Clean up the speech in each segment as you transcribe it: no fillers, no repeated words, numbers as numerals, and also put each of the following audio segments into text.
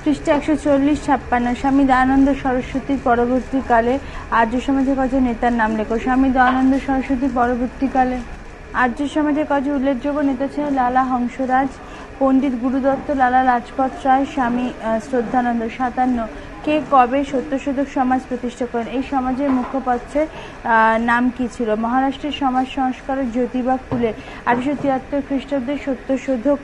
পৃষ্ঠা 140-56। স্বামী দয়ানন্দ সরস্বতীর পরবর্তীকালে আর্য সমাজের কজন নেতার নাম লেখো। স্বামী দয়ানন্দ সরস্বতীর পরবর্তীকালে আর্য সমাজের কজন উল্লেখযোগ্য নেতা ছিলেন? লালা হংসরাজ, পণ্ডিত গুরুদত্ত, লালা লাজপত রায়, স্বামী শ্রদ্ধানন্দ। 57। কে কবে সত্যশোধক সমাজ প্রতিষ্ঠা করেন? এই সমাজের মুখপত্রের নাম কি ছিল? মহারাষ্ট্রের সমাজ সংস্কারক জ্যোতিবা ফুলে 1873 খ্রিস্টাব্দে সত্যশোধক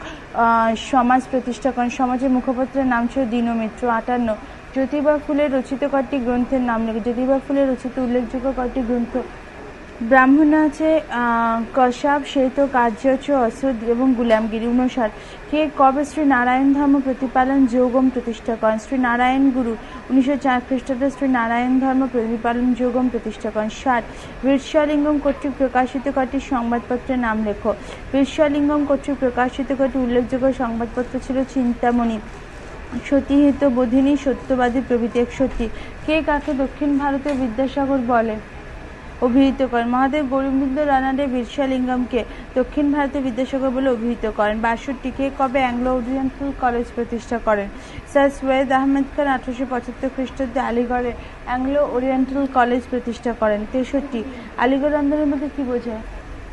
সমাজ প্রতিষ্ঠা করেন। সমাজের মুখপত্রের নাম ছিল দীনমিত্র। 58। জ্যোতিবা ফুলে রচিত কয়েকটি গ্রন্থের নাম লেখো। জ্যোতিবা ফুলে রচিত উল্লেখযোগ্য কয়েকটি গ্রন্থ: ব্রাহ্মণ আছে, কসাব, শ্বেত কার্যচ, অসুদ এবং গুলামগিরি। 59। কে কবে শ্রী নারায়ণ ধর্ম প্রতিপালন যোগম প্রতিষ্ঠা করেন? শ্রী নারায়ণ গুরু 1904 খ্রিস্টাব্দে শ্রী নারায়ণ ধর্ম প্রতিপালন যোগম প্রতিষ্ঠা করেন। 60। বীরস্বলিঙ্গম কর্তৃক প্রকাশিত কয়েকটি সংবাদপত্রের নাম লেখো। বীরস্বলিঙ্গম কর্তৃক প্রকাশিত কয়েকটি উল্লেখযোগ্য সংবাদপত্র ছিল চিন্তামণি, সতীহিত বোধিনী, সত্যবাদী প্রভৃতি। 61। কে কাকে দক্ষিণ ভারতের বিদ্যাসাগর বলে অভিহিত করেন? মহাদেব গোবিন্দ রানাডে বীরস্বলিঙ্গমকে দক্ষিণ ভারতের বিদ্যাসাগর বলে অভিহিত করেন। 62। কে কবে অ্যাংলো ওরিয়েন্টাল কলেজ প্রতিষ্ঠা করেন? স্যার সৈয়দ আহমেদ খান 1875 খ্রিস্টাব্দে আলিগড়ে অ্যাংলো ওরিয়েন্টাল কলেজ প্রতিষ্ঠা করেন। 63। আলিগড় আন্দোলন বলতে কি বোঝায়?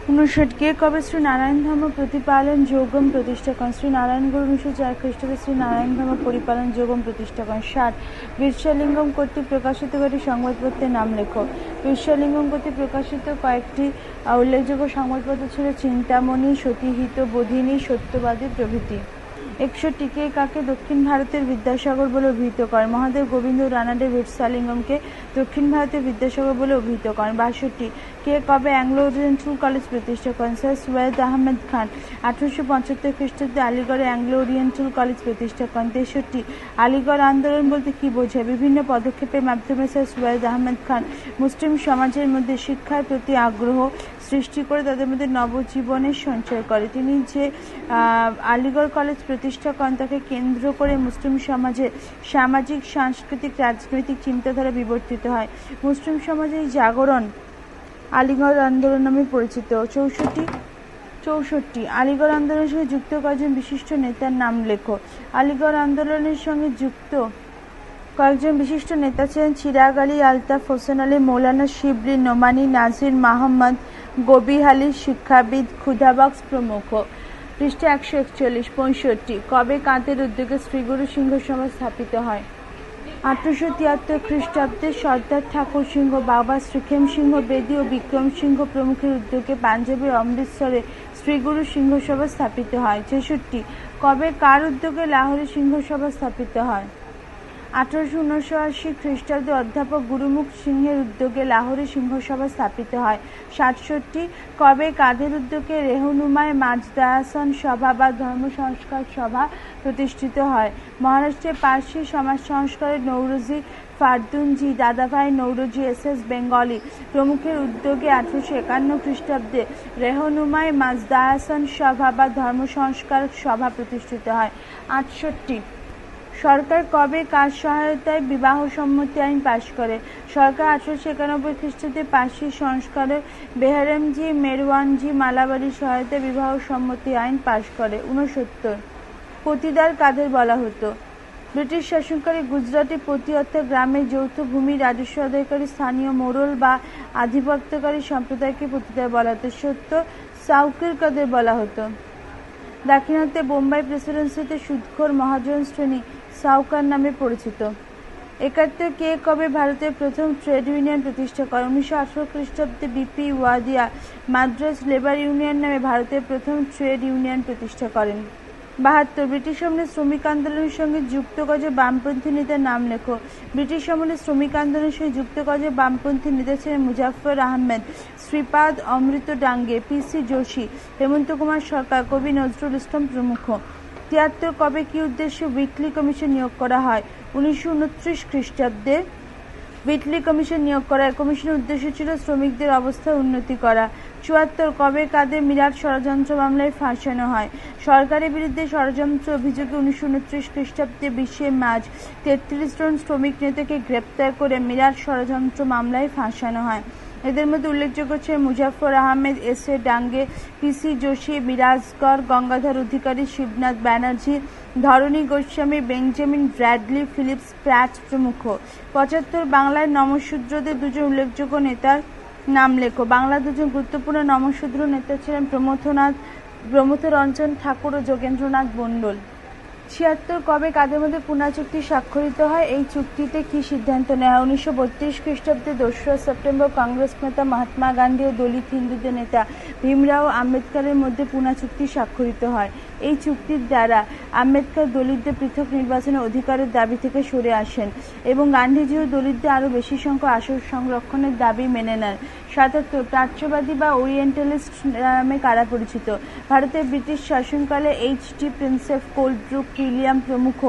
59। কে কবে শ্রী নারায়ণ ধর্ম প্রতিপালন যোগম প্রতিষ্ঠা করেন? শ্রী নারায়ণ গুরু 1904 খ্রিস্টাব্দে শ্রী নারায়ণ ধর্ম পরিপালন যোগম প্রতিষ্ঠা করেন। 60। বীরস্বলিঙ্গম কর্তৃক প্রকাশিত কয়েকটি সংবাদপত্রের নাম লেখো। বীরস্বলিঙ্গম কর্তৃক প্রকাশিত কয়েকটি উল্লেখযোগ্য সংবাদপত্র ছিল চিন্তামণি, সতীহিত বোধিনী, সত্যবাদী প্রভৃতি। 61। কে কাকে দক্ষিণ ভারতের বিদ্যাসাগর বলে অভিহিত করেন? মহাদেব গোবিন্দ রানাডে বীরস্বলিঙ্গমকে দক্ষিণ ভারতের বিদ্যাসাগর বলে অভিহিত করেন। 62। কে কবে অ্যাংলো ওরিয়েন্টাল কলেজ প্রতিষ্ঠা করেন? স্যার সৈয়দ আহমেদ খান 1875 খ্রিস্টাব্দে আলিগড়ে অ্যাংলো ওরিয়েন্টাল কলেজ প্রতিষ্ঠা করেন। 63। আলিগড় আন্দোলন বলতে কি বোঝায়? বিভিন্ন পদক্ষেপের মাধ্যমে স্যার সৈয়দ আহমেদ খান মুসলিম সমাজের মধ্যে শিক্ষার প্রতি আগ্রহ সৃষ্টি করে তাদের মধ্যে নবজীবনের সঞ্চয় করে। তিনি যে আলিগড় কলেজ প্রতিষ্ঠা করেন তাকে কেন্দ্র করে মুসলিম সমাজে সামাজিক, সাংস্কৃতিক, রাজনৈতিক চিন্তাধারা বিবর্তিত হয়। মুসলিম সমাজের জাগরণ আলিগড় আন্দোলন নামে পরিচিত। 64। আলিগড় আন্দোলনের সঙ্গে যুক্ত কয়েকজন বিশিষ্ট নেতার নাম লেখো। আলিগড় আন্দোলনের সঙ্গে যুক্ত কয়েকজন বিশিষ্ট নেতা ছিলেন চিরাগ আলী, আলতাফ হোসেন আলী, মৌলানা শিবলি নোমানি, নাজির মাহমদ, গবি আলী শিক্ষাবিদ, ক্ষুধাবক্স প্রমুখ। পৃষ্ঠা 141। 65। কবে কাদের উদ্যোগে শ্রীগুরু সিংহ সভা স্থাপিত হয়? 1873 খ্রিস্টাব্দে সর্দার ঠাকুর সিংহ, বাবা শ্রীখেম সিংহ বেদী ও বিক্রম সিংহ প্রমুখের উদ্যোগে পাঞ্জাবের অমৃতসরে শ্রীগুরু সিংহ সভা স্থাপিত হয়। 66। কবে কার উদ্যোগে লাহোরে সিংহ সভা স্থাপিত হয়? 1879 খ্রিস্টাব্দে অধ্যাপক গুরুমুখ সিংহের উদ্যোগে লাহোরে সিংহসভা স্থাপিত হয়। 67। কবে কাদের উদ্যোগে রেহনুমায় মাজদায়াসন সভা বা ধর্ম সংস্কার সভা প্রতিষ্ঠিত হয়? মহারাষ্ট্রের পার্সি সমাজ সংস্কারের নৌরোজি ফারদুনজি, দাদাভাই নৌরোজি, এস বেঙ্গলি প্রমুখের উদ্যোগে 1851 খ্রিস্টাব্দে রেহনুমায় মাজদায়াসন সভা বা ধর্ম সংস্কার সভা প্রতিষ্ঠিত হয়। 68। সরকার কবে কার সহায়তায় বিবাহ সম্মতি আইন পাশ করে? সরকার 1891 খ্রিস্টাব্দে পার্সি সংস্কারক বেহরমজি মেরওয়ানজি মালাবাড়ির সহায়তায় বিবাহ সম্মতি আইন পাশ করে। 69। পতিদার কাদের বলা হতো? ব্রিটিশ শাসনকারী গুজরাটি পতি অর্থাৎ গ্রামের যৌথ ভূমি রাজস্ব আদায়কারী স্থানীয় মোড়ল বা আধিপত্যকারী সম্প্রদায়কে পতিদার বলা হতো। 70। সাউকির কাদের বলা হতো? দাক্ষিণাত্যে বোম্বাই প্রেসিডেন্সিতে সুদখোর মহাজন শ্রেণী সাউকার নামে পরিচিত। 71। কে কবে ভারতের প্রথম ট্রেড ইউনিয়ন প্রতিষ্ঠা করে? 1918 খ্রিস্টাব্দে BP Wadia Madras labour union নামে ভারতের প্রথম ট্রেড ইউনিয়ন প্রতিষ্ঠা করেন। 72। ব্রিটিশ আমলে শ্রমিক আন্দোলনের সঙ্গে যুক্ত কয়েকজন বামপন্থী নেতার নাম লেখো। ব্রিটিশ আমলে শ্রমিক আন্দোলনের সঙ্গে যুক্ত কয়েকজন বামপন্থী নেতা ছিলেন মুজাফফর আহমেদ, শ্রীপাদ অমৃত ডাঙ্গে, পি.সি. যোশী, হেমন্ত কুমার সরকার, কবি নজরুল ইসলাম প্রমুখ। 73। কবে কি উদ্দেশ্যে উইটলি কমিশন নিয়োগ করা হয়? 1929 খ্রিস্টাব্দে উইটলি কমিশন নিয়োগ করা। কমিশনের উদ্দেশ্য ছিল শ্রমিকদের অবস্থার উন্নতি করা। 74। কবে কাদের মিরাট ষড়যন্ত্র মামলায় ফাঁসানো হয়? সরকারের বিরুদ্ধে ষড়যন্ত্র অভিযোগে 1929 খ্রিস্টাব্দে 20 মার্চ 33 জন শ্রমিক নেতাকে গ্রেপ্তার করে মিরাট ষড়যন্ত্র মামলায় ফাঁসানো হয়। এদের মধ্যে উল্লেখযোগ্য ছিলেন Muzaffar Ahmed, S A. Dange, P C. Joshi, Birajkar, Gangadhar Adhikari, Shibnath Banerjee, Dharani Goswami, Benjamin Bradley, Philip Spratt প্রমুখ। ৭৫ বাংলায় নমশূদ্রদের দুজন উল্লেখযোগ্য নেতার নাম লেখো। বাংলার দুজন গুরুত্বপূর্ণ নমশূদ্র নেতা ছিলেন প্রমথরঞ্জন ঠাকুর ও যোগেন্দ্রনাথ মণ্ডল। ৭৬ কবে কাদের মধ্যে পুনা চুক্তি স্বাক্ষরিত হয়? এই চুক্তিতে কি সিদ্ধান্ত নেওয়া হয়? ১৯৩২ খ্রিস্টাব্দে ২রা সেপ্টেম্বর কংগ্রেস নেতা মহাত্মা গান্ধী ও দলিত হিন্দুদের নেতা ভীমরাও আম্বেদকরের মধ্যে পুনা চুক্তি স্বাক্ষরিত হয়। এই চুক্তির দ্বারা আম্বেদকর দলিতদের পৃথক নির্বাচনের অধিকারের দাবি থেকে সরে আসেন এবং গান্ধীজিও দলিতদের আরও বেশি সংখ্যক আসন সংরক্ষণের দাবি মেনে নেন। ৭৭ প্রাচ্যবাদী বা ওরিয়েন্টালিস্ট নামে কারা পরিচিত? ভারতের ব্রিটিশ শাসনকালে এইচ.টি. প্রিন্সেপ, কোলব্রুক, উইলিয়াম প্রমুখ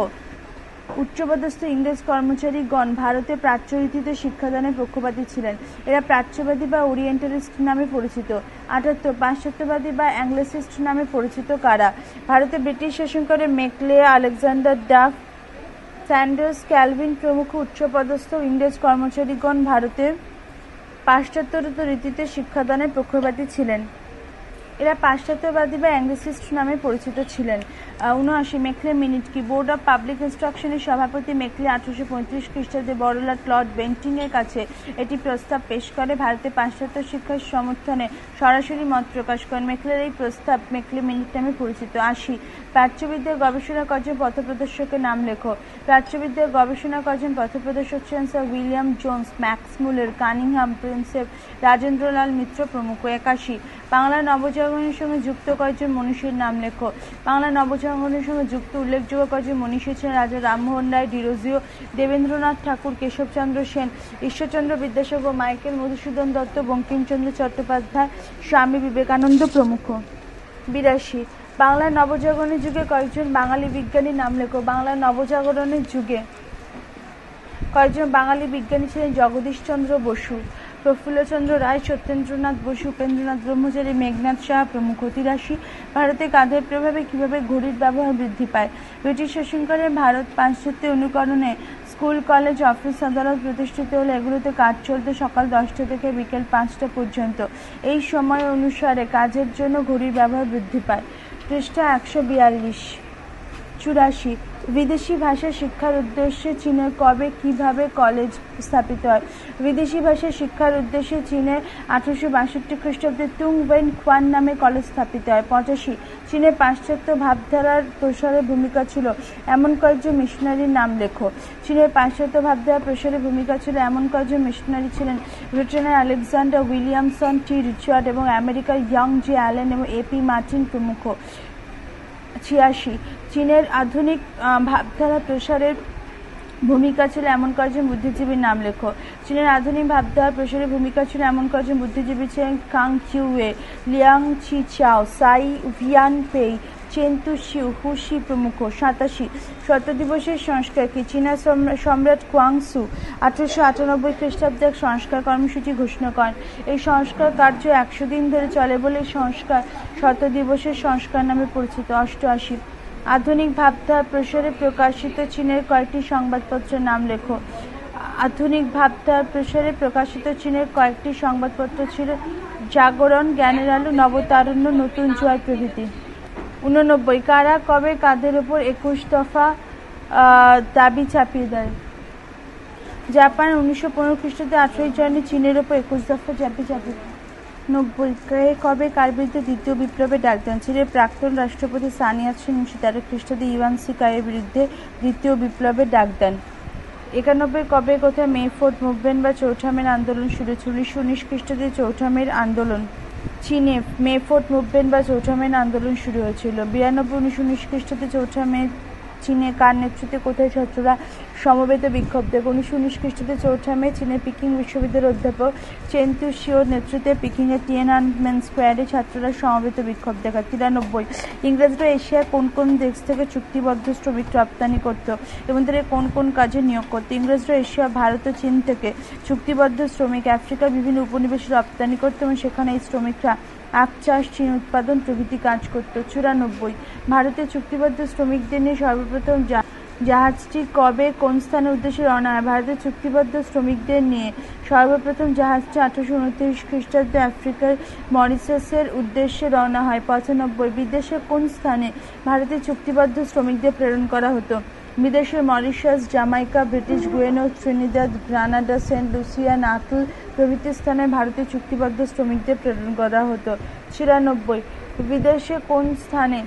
উচ্চপদস্থ ইংরেজ কর্মচারীগণ ভারতে প্রাচ্য রীতিতে শিক্ষাদানের পক্ষপাতী ছিলেন। এরা প্রাচ্যবাদী বা ওরিয়েন্টালিস্ট নামে পরিচিত। ৭৮ পাশ্চাত্যবাদী বা অ্যাংলোসিস্ট নামে পরিচিত কারা? ভারতে ব্রিটিশ শাসনকালে Macaulay, Alexander Duff, Sanders, Calvin প্রমুখ উচ্চপদস্থ ইংরেজ কর্মচারীগণ ভারতের পাশ্চাত্য রীতিতে শিক্ষাদানের পক্ষপাতী ছিলেন। এরা পাশ্চাত্যবাদী বা অ্যাংলোসিস্ট নামে পরিচিত ছিলেন। ৭৯ মেকলে মিনিট কি? বোর্ড অব পাবলিক ইনস্ট্রাকশনের সভাপতি মেকলে ১৮৩৫ খ্রিস্টাব্দে বড়লাট লর্ড বেন্টিংয়ের কাছে এটি প্রস্তাব পেশ করে ভারতে পাশ্চাত্য শিক্ষার সমর্থনে সরাসরি মত প্রকাশ করেন। মেকলের এই প্রস্তাব মেকলে মিনিট নামে পরিচিত। ৮০ প্রাচ্যবিদ্যার গবেষণা করেছেন পথপ্রদর্শকের নাম লেখো। প্রাচ্যবিদ্যার গবেষণা করেছেন পথপ্রদর্শক ছিলেন sir William Jones, Max Muller, Cunningham, Prinsep, Rajendralal Mitra প্রমুখ। ৮১ বাংলা নবজাগরণের সঙ্গে যুক্ত কয়েকজন মনীষীর নাম লেখো। বাংলা নবজাগরণের সঙ্গে যুক্ত উল্লেখযোগ্য কয়েকজন মনীষী ছিলেন রাজা রামমোহন রায়, ডিরোজিও, দেবেন্দ্রনাথ ঠাকুর, কেশবচন্দ্র সেন, ঈশ্বরচন্দ্র বিদ্যাসাগর, মাইকেল মধুসূদন দত্ত, বঙ্কিমচন্দ্র চট্টোপাধ্যায়, স্বামী বিবেকানন্দ প্রমুখ। ৮২ বাংলার নবজাগরণের যুগে কয়েকজন বাঙালি বিজ্ঞানীর নাম লেখো। বাংলার নবজাগরণের যুগে কয়েকজন বাঙালি বিজ্ঞানী ছিলেন জগদীশচন্দ্র বসু, প্রফুল্লচন্দ্র রায়, সত্যেন্দ্রনাথ বসু, উপেন্দ্রনাথ ব্রহ্মচারী, মেঘনাথ সাহা প্রমুখ। ৮৩ ভারতে কাদের প্রভাবে কিভাবে ঘড়ির ব্যবহার বৃদ্ধি পায়? ব্রিটিশ শাসনকালে ভারত পাশ্চাত্যের অনুকরণে স্কুল, কলেজ, অফিস, আদালত প্রতিষ্ঠিত হলে এগুলোতে কাজ চলত সকাল 10টা থেকে বিকেল 5টা পর্যন্ত। এই সময় অনুসারে কাজের জন্য ঘড়ির ব্যবহার বৃদ্ধি পায়। পৃষ্ঠা ১৪২। ৮৪ বিদেশি ভাষা শিক্ষার উদ্দেশ্যে চীনে কবে কিভাবে কলেজ স্থাপিত হয়? বিদেশি ভাষা শিক্ষার উদ্দেশ্যে চীনে ১৮৬২ খ্রিস্টাব্দে তুং ওয়েন খুয়ান নামে কলেজ স্থাপিত হয়। ৮৫ চীনে পাশ্চাত্য ভাবধারার প্রসারে ভূমিকা ছিল এমন কয়েকজন মিশনারির নাম লেখো। চীনের পাশ্চাত্য ভাবধারা প্রসারে ভূমিকা ছিল এমন কয়েকজন মিশনারি ছিলেন ব্রিটেনের আলেকজান্ডার উইলিয়ামসন, টি রিচার্ড এবং আমেরিকার ইয়ং জে অ্যালেন এবং এ.পি. মার্টিন প্রমুখ। ৮৬ চীনের আধুনিক ভাবধারা প্রসারের ভূমিকা ছিল এমন কয়েকজন বুদ্ধিজীবীর নাম লেখো। চীনের আধুনিক ভাবধারা প্রসারের ভূমিকা ছিল এমন কয়েকজন বুদ্ধিজীবী ছিলেন কাং কিউয়ে, লিয়াং ছি চাও, সাই ভিয়ানপেই, চেন তুশিউ, হুশি প্রমুখ। ৮৭ শত দিবসের সংস্কার কি? চীনা সম্রাট কুয়াংসু ১৮৯৮ খ্রিস্টাব্দে এক সংস্কার কর্মসূচি ঘোষণা করেন। এই সংস্কার কার্য ১০০ দিন ধরে চলে বলে এই সংস্কার শত দিবসের সংস্কার নামে পরিচিত। ৮৮ আধুনিক ভাবধারা প্রসারে প্রকাশিত চীনের কয়েকটি সংবাদপত্রের নাম লেখো। আধুনিক ভাবধারা প্রসারে প্রকাশিত চীনের কয়েকটি সংবাদপত্র ছিল জাগরণ, জ্ঞানের আলো, নবতারুণ্য, নতুন জোয়ার প্রভৃতি। ৮৯ কারা কবে কাদের ওপর ২১ দফা দাবি চাপিয়ে দেয়? জাপান ১৯১৫ খ্রিস্টাব্দে ৮ই জানুয়ারি চীনের ওপর ২১ দফা দাবি চাপিয়ে ৯০ কে কবে কার বিরুদ্ধে দ্বিতীয় বিপ্লবের ডাক দেন? চীনের প্রাক্তন রাষ্ট্রপতি সান ইয়াতসেন ১৯১৩ খ্রিস্টাব্দে ইউয়ান সি কাইয়ের বিরুদ্ধে দ্বিতীয় বিপ্লবের ডাক দেন। ৯১ কবে কোথায় মে ফোর্থ মুভমেন্ট বা চৌঠা মের আন্দোলন শুরু হয়েছিল? ১৯১৯ খ্রিস্টাব্দে চৌঠা মের আন্দোলন। চীনে মে ফোর্থ মুভমেন্ট বা চৌঠা মের আন্দোলন শুরু হয়েছিল। ৯২ ১৯১৯ খ্রিস্টাব্দে চৌঠা মে চীনে কার নেতৃত্বে কোথায় ছাত্ররা সমবেত বিক্ষোভ দেয়? ১৯১৯ খ্রিস্টাব্দে চৌঠা মে চীনের পিকিং বিশ্ববিদ্যালয়ের অধ্যাপক চেন তুশিওর নেতৃত্বে পিকিংয়ের টিয়েনআনমেন স্কোয়ারে ছাত্ররা সমবেত বিক্ষোভ দেখায়। ৯৩ ইংরেজরা এশিয়ার কোন কোন দেশ থেকে চুক্তিবদ্ধ শ্রমিক রপ্তানি করত এবং তাদের কোন কোন কাজে নিয়োগ করত? ইংরেজরা এশিয়া, ভারত ও চীন থেকে চুক্তিবদ্ধ শ্রমিক আফ্রিকার বিভিন্ন উপনিবেশে রপ্তানি করত এবং সেখানে এই শ্রমিকরা আখ চাষ, চীন উৎপাদন প্রভৃতি কাজ করত। ৯৪ ভারতের চুক্তিবদ্ধ শ্রমিকদের নিয়ে সর্বপ্রথম জাহাজটি কবে কোন স্থানের উদ্দেশ্যে রওনা হয়? ভারতের চুক্তিবদ্ধ শ্রমিকদের নিয়ে সর্বপ্রথম জাহাজটি 1829 খ্রিস্টাব্দে আফ্রিকার মরিশাসের উদ্দেশ্যে রওনা হয়। 95 বিদেশে কোন স্থানে ভারতের চুক্তিবদ্ধ শ্রমিকদের প্রেরণ করা হতো? বিদেশে Mauritius, Jamaica, British Guiana, Trinidad, Grenada, Saint Lucia, Natal প্রভৃতি স্থানে ভারতের চুক্তিবদ্ধ শ্রমিকদের প্রেরণ করা হতো। 94 বিদেশে কোন স্থানে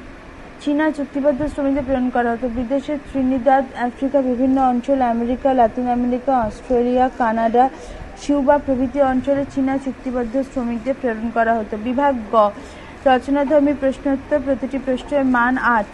চীনা চুক্তিবদ্ধ শ্রমিকদের প্রেরণ করা হতো? বিদেশে ত্রিনিদাদ, আফ্রিকা বিভিন্ন অঞ্চল, America, Latin America, Australia, Canada, Cuba প্রভৃতি অঞ্চলে চীনা চুক্তিবদ্ধ শ্রমিকদের প্রেরণ করা হতো। বিভাগ গ রচনাধর্মী প্রশ্নোত্তর, প্রতিটি প্রশ্নের মান 8।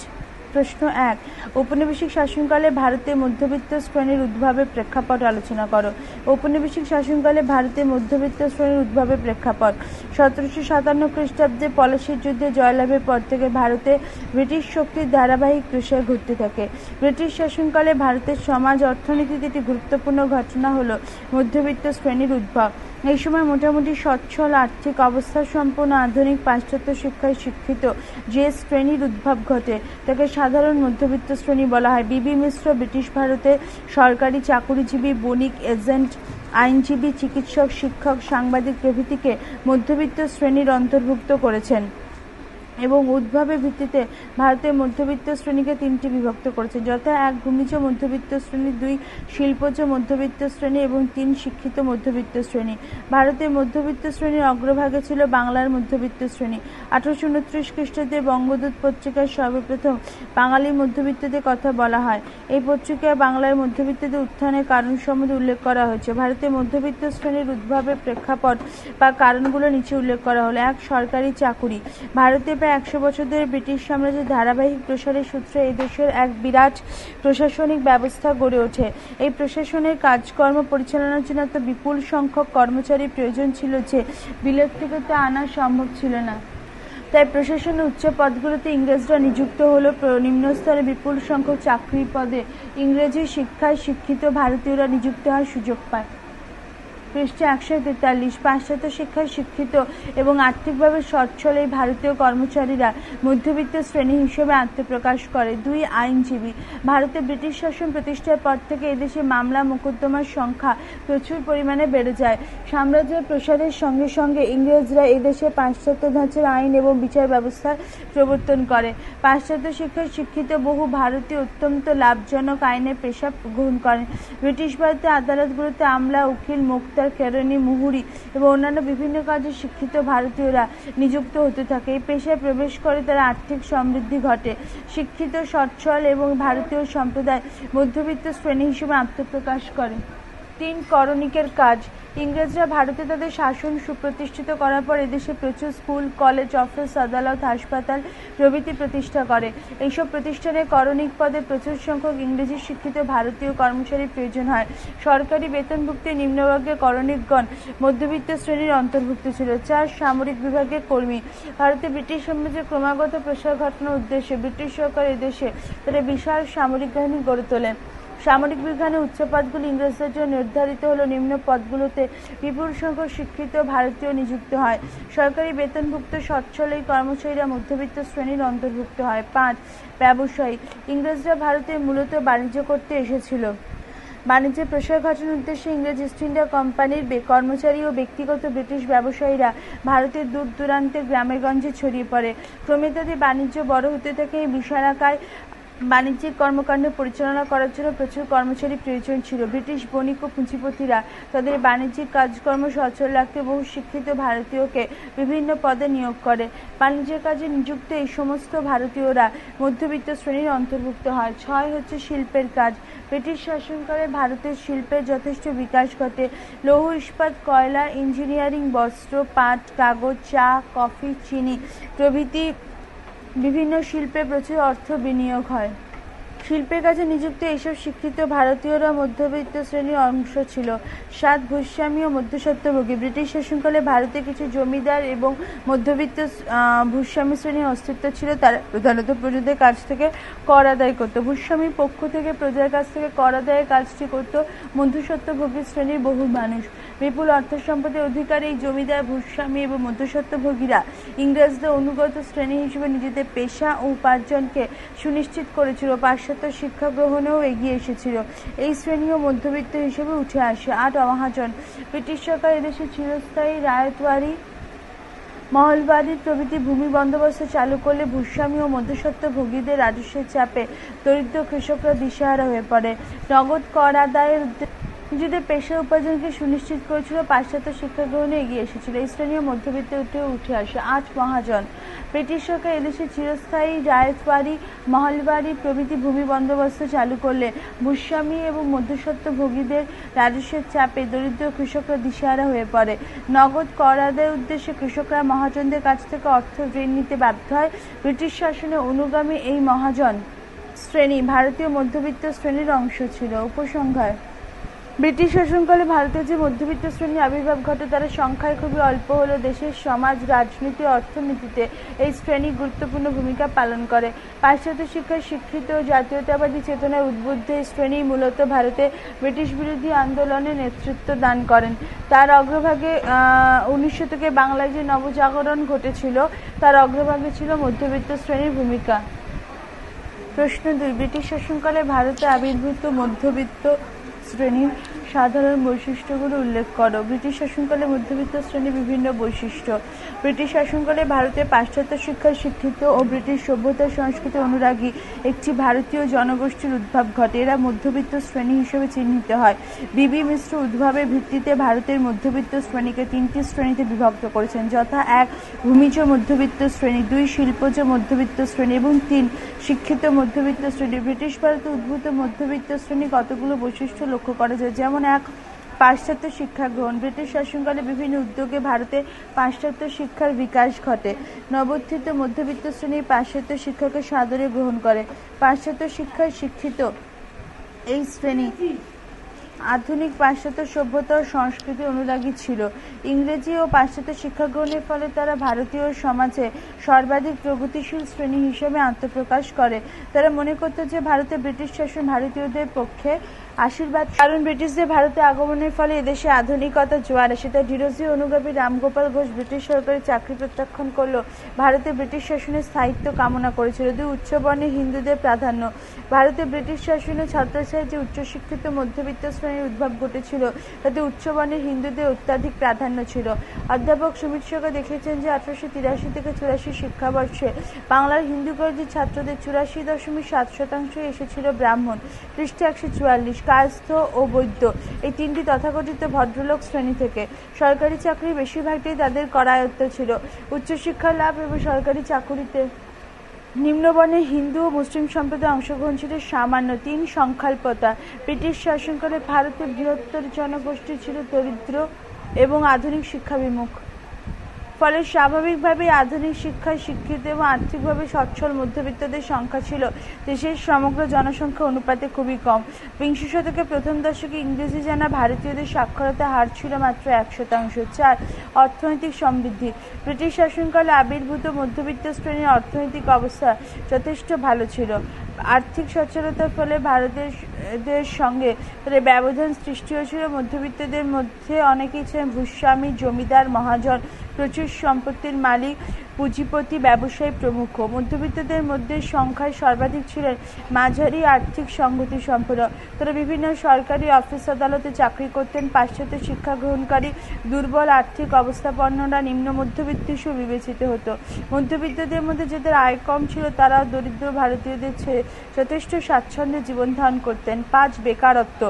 প্রশ্ন 1 ঔপনিবেশিক শাসনকালে ভারতে মধ্যবিত্ত শ্রেণীর উদ্ভবের প্রেক্ষাপট আলোচনা করো। ঔপনিবেশিক শাসনকালে ভারতে মধ্যবিত্ত শ্রেণীর উদ্ভবের প্রেক্ষাপট 1757 খ্রিস্টাব্দে পলাশীর যুদ্ধে জয়লাভের পর থেকে ভারতে ব্রিটিশ শক্তির ধারাবাহিক প্রসার ঘটতে থাকে। ব্রিটিশ শাসনকালে ভারতের সমাজ অর্থনীতিতে একটি গুরুত্বপূর্ণ ঘটনা হলো মধ্যবিত্ত শ্রেণীর উদ্ভব। এই সময় মোটামুটি সচ্ছল আর্থিক অবস্থা সম্পন্ন আধুনিক পাশ্চাত্য শিক্ষায় শিক্ষিত যে শ্রেণীর উদ্ভব ঘটে তাকে সাধারণ মধ্যবিত্ত শ্রেণী বলা হয়। বিবি মিশ্র ব্রিটিশ ভারতে সরকারি চাকুরিজীবী, বণিক, এজেন্ট, আইনজীবী, চিকিৎসক, শিক্ষক, সাংবাদিক প্রভৃতিকে মধ্যবিত্ত শ্রেণীর অন্তর্ভুক্ত করেছেন এবং উদ্ভবের ভিত্তিতে ভারতের মধ্যবিত্ত শ্রেণীকে 3টি বিভক্ত করেছে, যথা 1 ভূমিজ মধ্যবিত্ত শ্রেণী, 2 শিল্পজ মধ্যবিত্ত শ্রেণী এবং 3 শিক্ষিত মধ্যবিত্ত শ্রেণী। ভারতের মধ্যবিত্ত শ্রেণীর অগ্রভাগে ছিল বাংলার মধ্যবিত্ত শ্রেণী। 1829 খ্রিস্টাব্দে বঙ্গদূত পত্রিকায় সর্বপ্রথম বাঙালি মধ্যবিত্তদের কথা বলা হয়। এই পত্রিকায় বাংলার মধ্যবিত্তদের উত্থানের কারণ সম্বন্ধে উল্লেখ করা হয়েছে। ভারতের মধ্যবিত্ত শ্রেণীর উদ্ভবের প্রেক্ষাপট বা কারণগুলো নিচে উল্লেখ করা হলো। 1 সরকারি চাকুরি। ভারতে 100 বছর ধরে ব্রিটিশ সাম্রাজ্যের ধারাবাহিক প্রসারের সূত্রে এই দেশের এক বিরাট প্রশাসনিক ব্যবস্থা গড়ে ওঠে। এই প্রশাসনের কাজকর্ম পরিচালনার জন্য এত বিপুল সংখ্যক কর্মচারীর প্রয়োজন ছিল যে বিলেত থেকে তা আনা সম্ভব ছিল না। তাই প্রশাসনের উচ্চ পদগুলোতে ইংরেজরা নিযুক্ত হলো। নিম্নস্তরে বিপুল সংখ্যক চাকরি পদে ইংরেজি শিক্ষায় শিক্ষিত ভারতীয়রা নিযুক্ত হওয়ার সুযোগ পায়। পৃষ্ঠা 143 পাশ্চাত্য শিক্ষায় শিক্ষিত এবং আর্থিকভাবে সচ্ছল এই ভারতীয় কর্মচারীরা মধ্যবিত্ত শ্রেণী হিসেবে আত্মপ্রকাশ করে। 2 আইনজীবী। ভারতে ব্রিটিশ শাসন প্রতিষ্ঠার পর থেকে এদেশে মামলা মোকদ্দমার সংখ্যা প্রচুর পরিমাণে বেড়ে যায়। সাম্রাজ্যের প্রসারের সঙ্গে সঙ্গে ইংরেজরা এদেশে পাশ্চাত্য ধাঁচের আইন এবং বিচার ব্যবস্থার প্রবর্তন করে। পাশ্চাত্য শিক্ষায় শিক্ষিত বহু ভারতীয় অত্যন্ত লাভজনক আইনের পেশা গ্রহণ করেন। ব্রিটিশ ভারতের আদালতগুলোতে আমলা, উকিল, মোক্তার, কেরানি, মুহুরি এবং অন্যান্য বিভিন্ন কাজে শিক্ষিত ভারতীয়রা নিযুক্ত হতে থাকে। এই পেশায় প্রবেশ করে তারা আর্থিক সমৃদ্ধি ঘটে। শিক্ষিত, সচ্ছল এবং ভারতীয় সম্প্রদায় মধ্যবিত্ত শ্রেণী হিসেবে আত্মপ্রকাশ করে। 3 করণিকের কাজ। ইংরেজরা ভারতে তাদের শাসন সুপ্রতিষ্ঠিত করার পর এদেশে প্রচুর স্কুল, কলেজ, অফিস, আদালত, হাসপাতাল প্রভৃতি প্রতিষ্ঠা করে। এইসব প্রতিষ্ঠানে করণিক পদে প্রচুর সংখ্যক ইংরেজি শিক্ষিত ভারতীয় কর্মচারীর প্রয়োজন হয়। সরকারি বেতনভুক্ত নিম্নবর্গের করণিকগণ মধ্যবিত্ত শ্রেণীর অন্তর্ভুক্ত ছিল। 4 সামরিক বিভাগের কর্মী। ভারতে ব্রিটিশ সাম্রাজ্যের ক্রমাগত প্রসার ঘটানোর উদ্দেশ্যে ব্রিটিশ সরকার এদেশে তারা বিশাল সামরিক বাহিনী গড়ে তোলেন। সামরিক বিজ্ঞানে উচ্চ পদগুলি ইংরেজদের জন্য নির্ধারিত হলো। নিম্ন পদগুলোতে বিপুল সংখ্যক শিক্ষিত ভারতীয় নিযুক্ত হয়। সরকারি বেতনভুক্ত সচ্ছল এই কর্মচারীরা মধ্যবিত্ত শ্রেণীর অন্তর্ভুক্ত হয়। 5 ব্যবসায়ী। ইংরেজরা ভারতে মূলত বাণিজ্য করতে এসেছিল। বাণিজ্যের প্রসার ঘটানোর উদ্দেশ্যে ইংরেজ ইস্ট ইন্ডিয়া কোম্পানির কর্মচারী ও ব্যক্তিগত ব্রিটিশ ব্যবসায়ীরা ভারতের দূর দূরান্তের গ্রামেগঞ্জে ছড়িয়ে পড়ে। ক্রমে তাদের বাণিজ্য বড় হতে থাকে। এই বিশালাকার বাণিজ্যিক কর্মকাণ্ড পরিচালনা করার জন্য প্রচুর কর্মচারী প্রয়োজন ছিল। ব্রিটিশ বণিক ও পুঁজিপতিরা তাদের বাণিজ্যিক কাজকর্ম সচল রাখতে বহু শিক্ষিত ভারতীয়কে বিভিন্ন পদে নিয়োগ করে। বাণিজ্যের কাজে নিযুক্ত এই সমস্ত ভারতীয়রা মধ্যবিত্ত শ্রেণীর অন্তর্ভুক্ত হয়। 6 হচ্ছে শিল্পের কাজ। ব্রিটিশ শাসনকালে ভারতের শিল্পের যথেষ্ট বিকাশ ঘটে। লৌহ ইস্পাত, কয়লা, ইঞ্জিনিয়ারিং, বস্ত্র, পাট, কাগজ, চা, কফি, চিনি প্রভৃতি বিভিন্ন শিল্পে প্রচুর অর্থ বিনিয়োগ হয়। শিল্পের কাজে নিযুক্ত এইসব শিক্ষিত ভারতীয়রা মধ্যবিত্ত শ্রেণীর অংশ ছিল। 7 ভূস্বামী ও মধ্যস্বত্বভোগী। ব্রিটিশ শাসনকালে ভারতে কিছু জমিদার এবং মধ্যবিত্ত ভূস্বামী শ্রেণীর অস্তিত্ব ছিল। তারা প্রধানত প্রজাদের কাছ থেকে কর আদায় করত। ভূস্বামীর পক্ষ থেকে প্রজার কাছ থেকে কর আদায়ের কাজটি করত মধ্যস্বত্বভোগী শ্রেণীর বহু মানুষ। বিপুল অর্থ সম্পদের অধিকারী এই জমিদার, ভূস্বামী এবং মধ্যস্বত্বভোগীরা ইংরেজদের অনুগত শ্রেণী হিসেবে নিজেদের পেশা ও উপার্জনকে সুনিশ্চিত করেছিল। পাশ্চাত্য পাশ্চাত্য শিক্ষা গ্রহণেও এগিয়ে এসেছিল। এই শ্রেণীও মধ্যবিত্ত হিসেবে উঠে আসে। ৮ মহাজন। ব্রিটিশ সরকার এদেশে চিরস্থায়ী রায়তবাড়ি, মহলবাড়ি প্রভৃতি ভূমি বন্দোবস্ত চালু করলে ভূস্বামী ও মধ্যস্বত্বভোগীদের রাজস্বের চাপে দরিদ্র কৃষকরা দিশেহারা হয়ে পড়ে। নগদ কর আদায়ের নিজেদের পেশা উপার্জনকে সুনিশ্চিত করেছিল, পাশ্চাত্য শিক্ষা গ্রহণে এগিয়ে এসেছিল। এই শ্রেণীও মধ্যবিত্ত উঠে আসে। ৮ মহাজন। ব্রিটিশ সরকার এদেশে চিরস্থায়ী রায়তবাড়ি, মহলবাড়ি প্রভৃতি ভূমি বন্দোবস্ত চালু করলে ভূস্বামী এবং মধ্যস্বত্বভোগীদের রাজস্বের চাপে দরিদ্র কৃষকরা দিশেহারা হয়ে পড়ে। নগদ কর আদায়ের উদ্দেশ্যে কৃষকরা মহাজনদের কাছ থেকে অর্থ ঋণ নিতে বাধ্য হয়। ব্রিটিশ শাসনে অনুগামী এই মহাজন শ্রেণী ভারতীয় মধ্যবিত্ত শ্রেণীর অংশ ছিল। উপসংহার: ব্রিটিশ শাসনকালে ভারতের যে মধ্যবিত্ত শ্রেণীর আবির্ভাব ঘটে তারা সংখ্যায় খুবই অল্প হলেও দেশের সমাজ, রাজনীতি ও অর্থনীতিতে এই শ্রেণী গুরুত্বপূর্ণ ভূমিকা পালন করে। পাশ্চাত্য শিক্ষায় শিক্ষিত ও জাতীয়তাবাদী চেতনায় উদ্বুদ্ধ এই শ্রেণী মূলত ভারতে ব্রিটিশ বিরোধী আন্দোলনে নেতৃত্ব দান করেন। তার অগ্রভাগে 19 শতকে বাংলায় যে নবজাগরণ ঘটেছিল তার অগ্রভাগে ছিল মধ্যবিত্ত শ্রেণীর ভূমিকা। প্রশ্ন 2, ব্রিটিশ শাসনকালে ভারতে আবির্ভূত মধ্যবিত্ত শ্রেণীর সাধারণ বৈশিষ্ট্যগুলো উল্লেখ করো। ব্রিটিশ শাসনকালে মধ্যবিত্ত শ্রেণীর বিভিন্ন বৈশিষ্ট্য। ব্রিটিশ শাসনকালে ভারতে পাশ্চাত্য শিক্ষায় শিক্ষিত ও ব্রিটিশ সভ্যতা সংস্কৃতি অনুরাগী একটি ভারতীয় জনগোষ্ঠীর উদ্ভব ঘটে। এরা মধ্যবিত্ত শ্রেণী হিসেবে চিহ্নিত হয়। বিবি মিশ্র উদ্ভবের ভিত্তিতে ভারতের মধ্যবিত্ত শ্রেণীকে 3টি শ্রেণীতে বিভক্ত করেছেন, যথা 1 ভূমিজ মধ্যবিত্ত শ্রেণী, 2 শিল্পজ মধ্যবিত্ত শ্রেণী এবং 3 শিক্ষিত মধ্যবিত্ত শ্রেণী। ব্রিটিশ ভারতে উদ্ভূত মধ্যবিত্ত শ্রেণী কতগুলো বৈশিষ্ট্য লক্ষ্য করা যায়, যেমন 1 পাশ্চাত্য শিক্ষা গ্রহণ। ব্রিটিশ শাসনকালে বিভিন্ন উদ্যোগে ভারতে পাশ্চাত্য শিক্ষার বিকাশ ঘটে। নবোত্থিত মধ্যবিত্ত শ্রেণী পাশ্চাত্য শিক্ষাকে সাদরে গ্রহণ করে। পাশ্চাত্য শিক্ষায় শিক্ষিত এই শ্রেণী আধুনিক পাশ্চাত্য সভ্যতা ও সংস্কৃতি অনুরাগী ছিল। ইংরেজি ও পাশ্চাত্য শিক্ষা গ্রহণের ফলে তারা ভারতীয় সমাজে সর্বাধিক প্রগতিশীল শ্রেণী হিসেবে আত্মপ্রকাশ করে। তারা মনে করত যে ভারতে ব্রিটিশ শাসন ভারতীয়দের পক্ষে আশীর্বাদ, কারণ ব্রিটিশদের ভারতে আগমনের ফলে এদেশে আধুনিকতার জোয়ার আসে। তাই ডিরোজি অনুগামী রামগোপাল ঘোষ ব্রিটিশ সরকারি চাকরি প্রত্যাখ্যান করলেও ভারতে ব্রিটিশ শাসনের স্থায়িত্ব কামনা করেছিল। 2 উচ্চবর্ণের হিন্দুদের প্রাধান্য। ভারতে ব্রিটিশ শাসনে ছত্রছায়ায় যে উচ্চশিক্ষিত মধ্যবিত্ত শ্রেণীর উদ্ভব ঘটেছিল তাতে উচ্চবর্ণের হিন্দুদের অত্যাধিক প্রাধান্য ছিল। অধ্যাপক সুমিত সরকার দেখেছেন যে 1883 থেকে 84 শিক্ষাবর্ষে বাংলার হিন্দু কলেজের ছাত্রদের 84.7% এসেছিল ব্রাহ্মণ, পৃষ্ঠা 144, কায়স্থ ও বৈদ্য এই 3টি তথাকথিত ভদ্রলোক শ্রেণী থেকে। সরকারি চাকরি বেশিরভাগটাই তাদের করায়ত্ত ছিল। উচ্চশিক্ষা লাভ এবং সরকারি চাকুরিতে নিম্নবর্ণের হিন্দু ও মুসলিম সম্প্রদায়ের অংশগ্রহণ ছিল সামান্য। 3 সংখ্যাল্পতা। ব্রিটিশ শাসনকালে ভারতের বৃহত্তর জনগোষ্ঠী ছিল দরিদ্র এবং আধুনিক শিক্ষাবিমুখ। ফলে স্বাভাবিকভাবেই আধুনিক শিক্ষায় শিক্ষিত এবং আর্থিকভাবে সচ্ছল মধ্যবিত্তদের সংখ্যা ছিল দেশের সমগ্র জনসংখ্যা অনুপাতে খুবই কম। 20 শতকের প্রথম দশকে ইংরেজি জানা ভারতীয়দের সাক্ষরতার হার ছিল মাত্র 1%। 4 অর্থনৈতিক সমৃদ্ধি। ব্রিটিশ শাসনকালে আবির্ভূত মধ্যবিত্ত শ্রেণীর অর্থনৈতিক অবস্থা যথেষ্ট ভালো ছিল। আর্থিক সচ্ছলতার ফলে ভারতের সঙ্গে তাদের ব্যবধান সৃষ্টি হয়েছিল। মধ্যবিত্তদের মধ্যে অনেকেই ছিলেন ভূস্বামী, জমিদার, মহাজন, প্রচুর সম্পত্তির মালিক, পুঁজিপতি, ব্যবসায়ী প্রমুখ। মধ্যবিত্তদের মধ্যে সংখ্যায় সর্বাধিক ছিলেন মাঝারি আর্থিক সংগতি সম্পন্ন। তারা বিভিন্ন সরকারি অফিস আদালতে চাকরি করতেন। পাশ্চাত্য শিক্ষা গ্রহণকারী দুর্বল আর্থিক অবস্থাপন্নরা নিম্ন মধ্যবিত্ত হিসেবে বিবেচিত হতো। মধ্যবিত্তদের মধ্যে যাদের আয় কম ছিল তারা দরিদ্র ভারতীয়দের ছেড়ে যথেষ্ট স্বাচ্ছন্দ্যে জীবন ধারণ করতেন। 5 বেকারত্ব।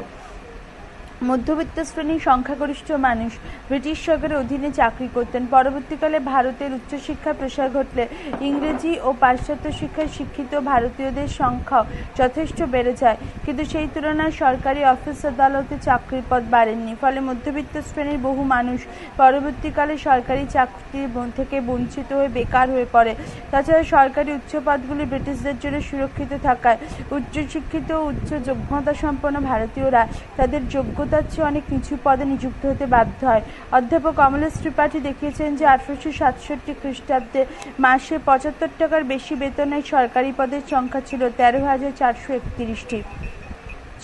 মধ্যবিত্ত শ্রেণীর সংখ্যাগরিষ্ঠ মানুষ ব্রিটিশ সরকারের অধীনে চাকরি করতেন। পরবর্তীকালে ভারতের উচ্চশিক্ষার প্রসার ঘটলে ইংরেজি ও পাশ্চাত্য শিক্ষায় শিক্ষিত ভারতীয়দের সংখ্যাও যথেষ্ট বেড়ে যায়, কিন্তু সেই তুলনায় সরকারি অফিস আদালতে চাকরির পদ বাড়েননি। ফলে মধ্যবিত্ত শ্রেণীর বহু মানুষ পরবর্তীকালে সরকারি চাকরি থেকে বঞ্চিত হয়ে বেকার হয়ে পড়ে। তাছাড়া সরকারি উচ্চ পদগুলি ব্রিটিশদের জন্য সুরক্ষিত থাকায় উচ্চশিক্ষিত ও উচ্চ যোগ্যতা সম্পন্ন ভারতীয়রা তাদের যোগ্যতার চেয়ে অনেক নিচু পদে নিযুক্ত হতে বাধ্য হয়। অধ্যাপক অমলেশ ত্রিপাঠী দেখিয়েছেন যে 1867 খ্রিস্টাব্দে মাসে 75 টাকার বেশি বেতনের সরকারি পদের সংখ্যা ছিল 13,431টি।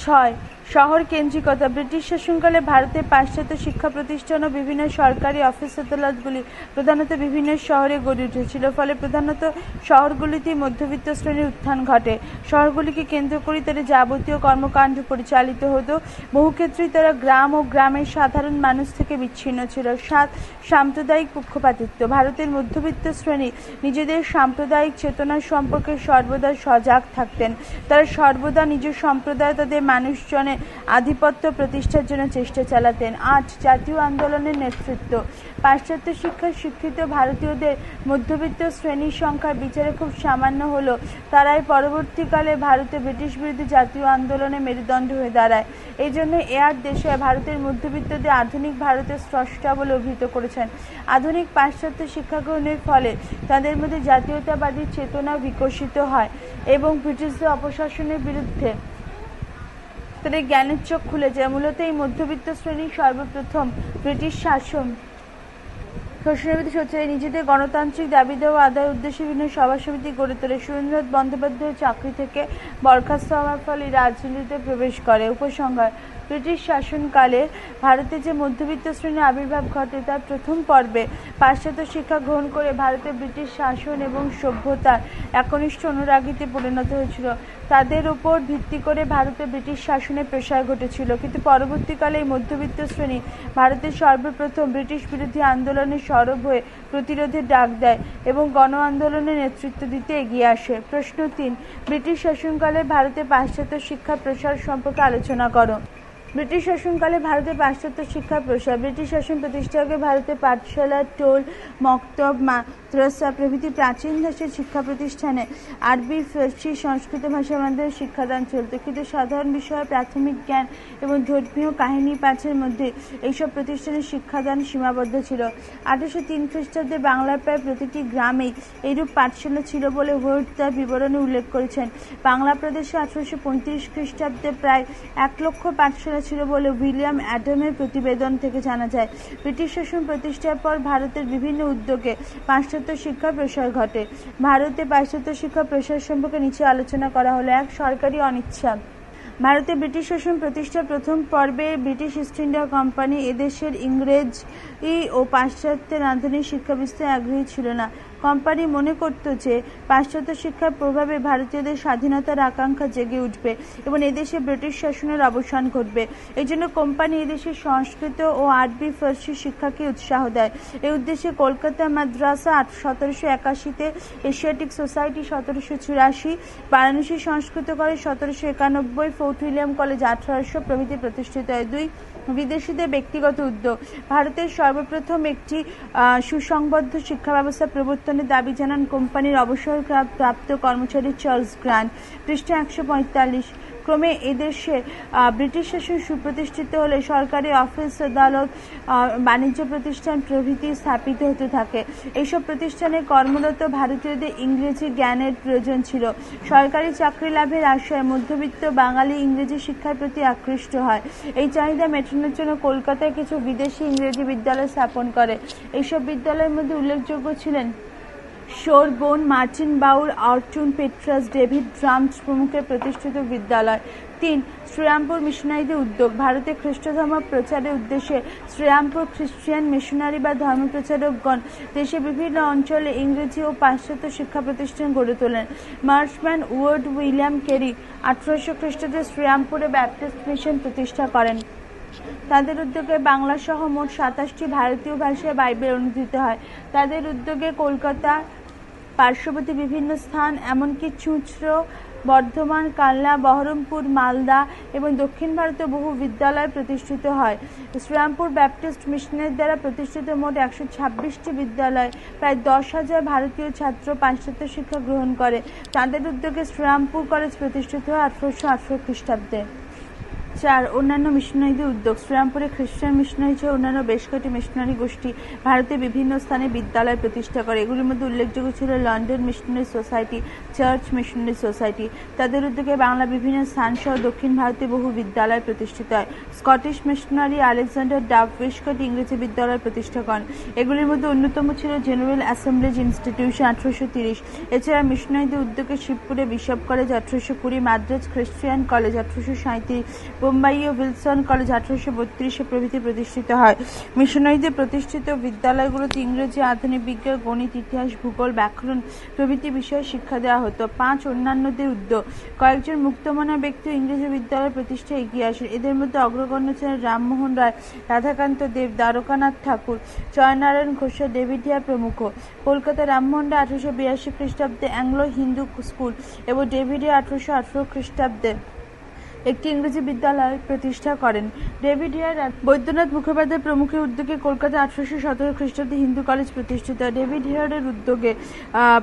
6 শহর কেন্দ্রিকতা। ব্রিটিশ শাসনকালে ভারতে পাশ্চাত্য শিক্ষা প্রতিষ্ঠান ও বিভিন্ন সরকারি অফিস আদালতগুলি প্রধানত বিভিন্ন শহরে গড়ে উঠেছিল, ফলে প্রধানত শহরগুলিতেই মধ্যবিত্ত শ্রেণীর উত্থান ঘটে। শহরগুলিকে কেন্দ্র করে তাদের যাবতীয় কর্মকাণ্ড পরিচালিত হতো। বহু ক্ষেত্রেই তারা গ্রাম ও গ্রামের সাধারণ মানুষ থেকে বিচ্ছিন্ন ছিল। সাম্প্রদায়িক পক্ষপাতিত্ব। ভারতের মধ্যবিত্ত শ্রেণী নিজেদের সাম্প্রদায়িক চেতনা সম্পর্কে সর্বদা সজাগ থাকতেন। তারা সর্বদা নিজ সম্প্রদায় তাদের মানুষজনের আধিপত্য প্রতিষ্ঠার জন্য চেষ্টা চালাতেন। ৮. জাতীয় আন্দোলনের নেতৃত্ব। পাশ্চাত্য শিক্ষায় শিক্ষিত ভারতীয়দের মধ্যবিত্ত শ্রেণীর সংখ্যার বিচারে খুব সামান্য হলেও তারাই পরবর্তীকালে ভারতে ব্রিটিশ বিরোধী জাতীয় আন্দোলনে মেরুদণ্ড হয়ে দাঁড়ায়। এই জন্য এয়ার দেশাই ভারতের মধ্যবিত্তদের আধুনিক ভারতের স্রষ্টা বলে অভিহিত করেছেন। আধুনিক পাশ্চাত্য শিক্ষা গ্রহণের ফলে তাদের মধ্যে জাতীয়তাবাদী চেতনা বিকশিত হয় এবং ব্রিটিশদের অপশাসনের বিরুদ্ধে তাদের জ্ঞানের চোখ খুলে যায়। মূলত এই মধ্যবিত্ত শ্রেণী সর্বপ্রথম ব্রিটিশ শাসন ঘোষণাবিধি সোচ্চারে নিজেদের গণতান্ত্রিক দাবি দেওয়া আদায়ের উদ্দেশ্যে বিভিন্ন সভা সমিতি গড়ে তোলে। সুরেন্দ্রনাথ বন্দ্যোপাধ্যায় চাকরি থেকে বরখাস্ত হওয়ার ফলে রাজনীতিতে প্রবেশ করে। উপসংহার: ব্রিটিশ শাসনকালে ভারতে যে মধ্যবিত্ত শ্রেণীর আবির্ভাব ঘটে তার প্রথম পর্বে পাশ্চাত্য শিক্ষা গ্রহণ করে ভারতে ব্রিটিশ শাসন এবং সভ্যতার একনিষ্ঠ অনুরাগীতে পরিণত হয়েছিল। তাদের উপর ভিত্তি করে ভারতে ব্রিটিশ শাসনের প্রসার ঘটেছিল, কিন্তু পরবর্তীকালে এই মধ্যবিত্ত শ্রেণী ভারতের সর্বপ্রথম ব্রিটিশ বিরোধী আন্দোলনে সরব হয়ে প্রতিরোধের ডাক দেয় এবং গণ আন্দোলনের নেতৃত্ব দিতে এগিয়ে আসে। প্রশ্ন ৩. ব্রিটিশ শাসনকালে ভারতে পাশ্চাত্য শিক্ষার প্রসার সম্পর্কে আলোচনা করো। ব্রিটিশ শাসনকালে ভারতে পাশ্চাত্য শিক্ষার প্রসার। ব্রিটিশ শাসন প্রতিষ্ঠাকে ভারতে পাঠশালা, টোল, মক্তব, মাদ্রাসা প্রভৃতি প্রাচীন দেশের শিক্ষা প্রতিষ্ঠানে আরবি, ফার্সি, সংস্কৃত ভাষার মাধ্যমে শিক্ষাদান চলত, কিন্তু সাধারণ বিষয়ে প্রাথমিক জ্ঞান এবং ধর্মীয় কাহিনী পাঠের মধ্যে এইসব প্রতিষ্ঠানের শিক্ষাদান সীমাবদ্ধ ছিল। 1803 খ্রিস্টাব্দে বাংলার প্রায় প্রতিটি গ্রামেই এইরূপ পাঠশালা ছিল বলে হোয়াইট তার বিবরণে উল্লেখ করেছেন। বাংলা প্রদেশে 1835 খ্রিস্টাব্দে প্রায় 1 লক্ষ পাঠশালা ছিল বলে উইলিয়াম অ্যাডামের প্রতিবেদন থেকে জানা যায়। ব্রিটিশ শাসন প্রতিষ্ঠার পর ভারতের বিভিন্ন উদ্যোগে পাশ্চাত্য শিক্ষার প্রসার ঘটে। ভারতে পাশ্চাত্য শিক্ষা প্রসার সম্পর্কে নিচে আলোচনা করা হলো। ১. সরকারি অনিচ্ছা। ভারতে ব্রিটিশ শাসন প্রতিষ্ঠার প্রথম পর্বে ব্রিটিশ ইস্ট ইন্ডিয়া কোম্পানি এদেশের ইংরেজি ও পাশ্চাত্যের আধুনিক শিক্ষা বিস্তারে আগ্রহী ছিল না। কোম্পানি মনে করত যে পাশ্চাত্য শিক্ষার প্রভাবে ভারতীয়দের স্বাধীনতার আকাঙ্ক্ষা জেগে উঠবে এবং এদেশে ব্রিটিশ শাসনের অবসান ঘটবে। এই জন্য কোম্পানি এদেশের সংস্কৃত ও আরবি, ফার্সি শিক্ষাকে উৎসাহ দেয়। এই উদ্দেশ্যে কলকাতা মাদ্রাসা 1781-তে, এশিয়াটিক সোসাইটি 1784, বারাণসী সংস্কৃত কলেজ 1791, ফোর্ট উইলিয়াম কলেজ 1800 প্রভৃতি প্রতিষ্ঠিত হয়। 2. বিদেশিদের ব্যক্তিগত উদ্যোগ। ভারতের সর্বপ্রথম একটি সুসংবদ্ধ শিক্ষা ব্যবস্থা প্রবর্তনের দাবি জানান কোম্পানির অবসরপ্রাপ্ত কর্মচারী চার্লস গ্র্যান্ট। পৃষ্ঠা 145। ক্রমে এদেশে ব্রিটিশ শাসন সুপ্রতিষ্ঠিত হলে সরকারি অফিস আদালত, বাণিজ্য প্রতিষ্ঠান প্রভৃতি স্থাপিত হতে থাকে। এইসব প্রতিষ্ঠানে কর্মরত ভারতীয়দের ইংরেজি জ্ঞানের প্রয়োজন ছিল। সরকারি চাকরি লাভের আশায় মধ্যবিত্ত বাঙালি ইংরেজি শিক্ষার প্রতি আকৃষ্ট হয়। এই চাহিদা মেটানোর জন্য কলকাতায় কিছু বিদেশি ইংরেজি বিদ্যালয় স্থাপন করে। এইসব বিদ্যালয়ের মধ্যে উল্লেখযোগ্য ছিলেন সোরবোন, মার্টিন বাউর, অর্টুন পেট্রাস, ডেভিড ড্রামস প্রমুখের প্রতিষ্ঠিত বিদ্যালয়। 3. শ্রীরামপুর মিশনারিদের উদ্যোগ। ভারতে খ্রিস্ট ধর্ম প্রচারের উদ্দেশ্যে শ্রীরামপুর খ্রিস্টিয়ান মিশনারি বা ধর্মপ্রচারকগণ দেশের বিভিন্ন অঞ্চলে ইংরেজি ও পাশ্চাত্য শিক্ষা প্রতিষ্ঠান গড়ে তোলেন। মার্শম্যান, ওয়ার্ড, উইলিয়াম কেরি 1800 খ্রিস্টাব্দে শ্রীরামপুরে ব্যাপটিস্ট মিশন প্রতিষ্ঠা করেন। তাদের উদ্যোগে বাংলা সহ মোট 27টি ভারতীয় ভাষায় বাইবেল অনুদিত হয়। তাদের উদ্যোগে কলকাতা, পার্শ্ববর্তী বিভিন্ন স্থান, এমনকি চুঁচড়ো, বর্ধমান, কালনা, বহরমপুর, মালদা এবং দক্ষিণ ভারতে বহু বিদ্যালয় প্রতিষ্ঠিত হয়। শ্রীরামপুর ব্যাপটিস্ট মিশনের দ্বারা প্রতিষ্ঠিত মোট 126টি বিদ্যালয় প্রায় 10,000 ভারতীয় ছাত্র পাশ্চাত্য শিক্ষা গ্রহণ করে। তাদের উদ্যোগে শ্রীরামপুর কলেজ প্রতিষ্ঠিত হয় 1818 খ্রিস্টাব্দে। 4. অন্যান্য মিশনারিদের উদ্যোগ। শ্রীরামপুরে খ্রিস্টান মিশনারি সহ অন্যান্য বেশ কয়েকটি মিশনারি গোষ্ঠী ভারতের বিভিন্ন স্থানে বিদ্যালয় প্রতিষ্ঠা করে। এগুলির মধ্যে উল্লেখযোগ্য ছিল London missionary society, church missionary society. তাদের উদ্যোগে বাংলা বিভিন্ন স্থান সহ দক্ষিণ ভারতে বহু বিদ্যালয় প্রতিষ্ঠিত হয়। স্কটিশ মিশনারি আলেকজান্ডার ডাফ বেশ কয়েকটি ইংরেজি বিদ্যালয় প্রতিষ্ঠা করেন। এগুলির মধ্যে অন্যতম ছিল জেনারেল অ্যাসেম্বলিজ ইনস্টিটিউশন 1830। এছাড়া মিশনারিদের উদ্যোগে শিবপুরে bishop college 1820, Madras Christian college 1837, Bombay ও উইলসন কলেজ 1832 প্রভৃতি প্রতিষ্ঠিত হয়। মিশনারিদের প্রতিষ্ঠিত বিদ্যালয়গুলোতে ইংরেজি, আধুনিক বিজ্ঞান, গণিত, ইতিহাস, ভূগোল, ব্যাকরণ প্রভৃতি বিষয়ে শিক্ষা দেওয়া হতো। 5 অন্যান্যদের উদ্যোগ। কয়েকজন মুক্তমনা ব্যক্তি ইংরেজি বিদ্যালয় প্রতিষ্ঠায় এগিয়ে আসেন। এদের মধ্যে অগ্রগণ্য ছিলেন রামমোহন রায়, রাধাকান্ত দেব, দ্বারকানাথ ঠাকুর, জয়নারায়ণ ঘোষ, ডেভিড হিয়ার প্রমুখ। কলকাতা রামমোহন রায় 1882 খ্রিস্টাব্দে অ্যাংলো হিন্দু স্কুল এবং ডেভিড হিয়ার 1818 খ্রিস্টাব্দে একটি ইংরেজি বিদ্যালয় প্রতিষ্ঠা করেন। ডেভিড হিয়ার, বৈদ্যনাথ মুখোপাধ্যায় প্রমুখের উদ্যোগে কলকাতা 1817 খ্রিস্টাব্দে হিন্দু কলেজ প্রতিষ্ঠিত হয়। ডেভিড হিয়ারের উদ্যোগে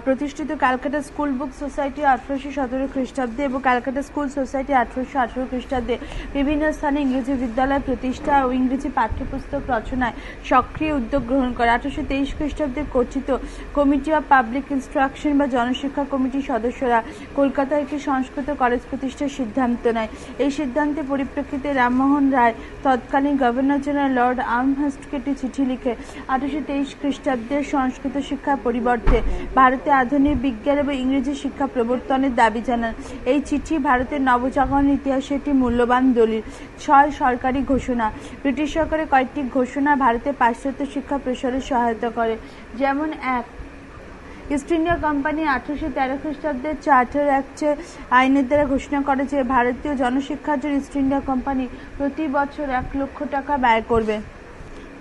প্রতিষ্ঠিত ক্যালকাটা স্কুল বুক সোসাইটি 1817 খ্রিস্টাব্দে এবং ক্যালকাটা স্কুল সোসাইটি 1818 খ্রিস্টাব্দে বিভিন্ন স্থানে ইংরেজি বিদ্যালয় প্রতিষ্ঠা ও ইংরেজি পাঠ্যপুস্তক রচনায় সক্রিয় উদ্যোগ গ্রহণ করে। 1823 খ্রিস্টাব্দে গঠিত কমিটি অফ পাবলিক ইনস্ট্রাকশন বা জনশিক্ষা কমিটির সদস্যরা কলকাতায় একটি সংস্কৃত কলেজ প্রতিষ্ঠার সিদ্ধান্ত নেয়। এই সিদ্ধান্তের পরিপ্রেক্ষিতে রামমোহন রায় তৎকালীন গভর্নর জেনারেল লর্ড আর্মহার্স্টকে একটি চিঠি লিখে 1823 খ্রিস্টাব্দের সংস্কৃত শিক্ষার পরিবর্তে ভারতে আধুনিক বিজ্ঞান এবং ইংরেজি শিক্ষা প্রবর্তনের দাবি জানান। এই চিঠি ভারতের নবজাগরণের ইতিহাসে একটি মূল্যবান দলিল। 6 সরকারি ঘোষণা। ব্রিটিশ সরকারের কয়েকটি ঘোষণা ভারতে পাশ্চাত্য শিক্ষা প্রসারে সহায়তা করে। যেমন 1, ইস্ট ইন্ডিয়া কোম্পানি 1813 খ্রিস্টাব্দের চার্টার অ্যাক্ট আইনের দ্বারা ঘোষণা করে যে ভারতীয় জনশিক্ষার জন্য ইস্ট ইন্ডিয়া কোম্পানি প্রতি বছর 1 লক্ষ টাকা ব্যয় করবে।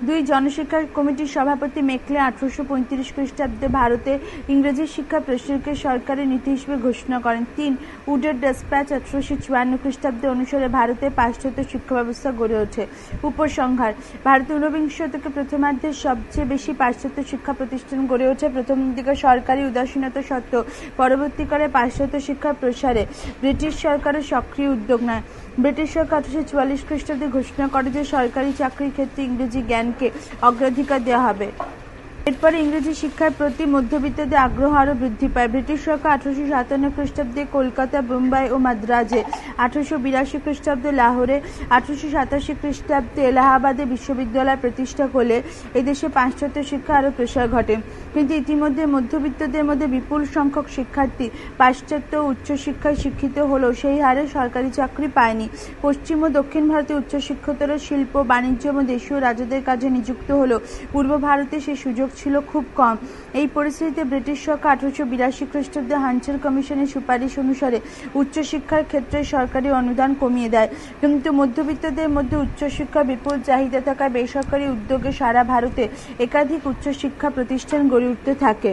2, জনশিক্ষা কমিটির সভাপতি মেকলে 1835 খ্রিস্টাব্দে ভারতে ইংরেজি শিক্ষা প্রসারকে সরকারি নীতি হিসেবে ঘোষণা করেন। 3, উডের ডেসপ্যাচ 1854 খ্রিস্টাব্দে অনুসারে ভারতে পাশ্চাত্য শিক্ষা ব্যবস্থা গড়ে ওঠে। উপসংহার: ভারতে ঊনবিংশ শতকের প্রথমার্ধে সবচেয়ে বেশি পাশ্চাত্য শিক্ষা প্রতিষ্ঠান গড়ে ওঠে। প্রথম দিকে সরকারি উদাসীনতা সত্ত্বেও পরবর্তীকালে পাশ্চাত্য শিক্ষার প্রসারে ব্রিটিশ সরকারের সক্রিয় উদ্যোগ নেয়। ব্রিটিশ সরকার 1844 খ্রিস্টাব্দে ঘোষণা করে যে সরকারি চাকরির ক্ষেত্রে ইংরেজি জ্ঞানকে অগ্রাধিকার দেওয়া হবে। এরপরে ইংরেজি শিক্ষার প্রতি মধ্যবিত্তদের আগ্রহ আরও বৃদ্ধি পায়। ব্রিটিশ সরকার 1857 খ্রিস্টাব্দে কলকাতা, বোম্বাই ও মাদ্রাজে, 1882 খ্রিস্টাব্দে লাহোরে, 1887 খ্রিস্টাব্দে এলাহাবাদে বিশ্ববিদ্যালয় প্রতিষ্ঠা করলে এদেশে পাশ্চাত্য শিক্ষা আরও প্রসার ঘটে। কিন্তু ইতিমধ্যে মধ্যবিত্তদের মধ্যে বিপুল সংখ্যক শিক্ষার্থী পাশ্চাত্য উচ্চশিক্ষায় শিক্ষিত হলেও সেই হারে সরকারি চাকরি পায়নি। পশ্চিম ও দক্ষিণ ভারতে উচ্চশিক্ষিতরা শিল্প, বাণিজ্য এবং দেশীয় রাজাদের কাজে নিযুক্ত হলেও পূর্ব ভারতে সেই সুযোগ ছিল খুব কম। এই পরিস্থিতিতে ব্রিটিশ সরকার 1882 খ্রিস্টাব্দে হান্টার কমিশনের সুপারিশ অনুসারে উচ্চশিক্ষার ক্ষেত্রে সরকারি অনুদান কমিয়ে দেয়। কিন্তু মধ্যবিত্তদের মধ্যে উচ্চশিক্ষার বিপুল চাহিদা থাকায় বেসরকারি উদ্যোগে সারা ভারতে একাধিক উচ্চশিক্ষা প্রতিষ্ঠান গড়ে উঠতে থাকে।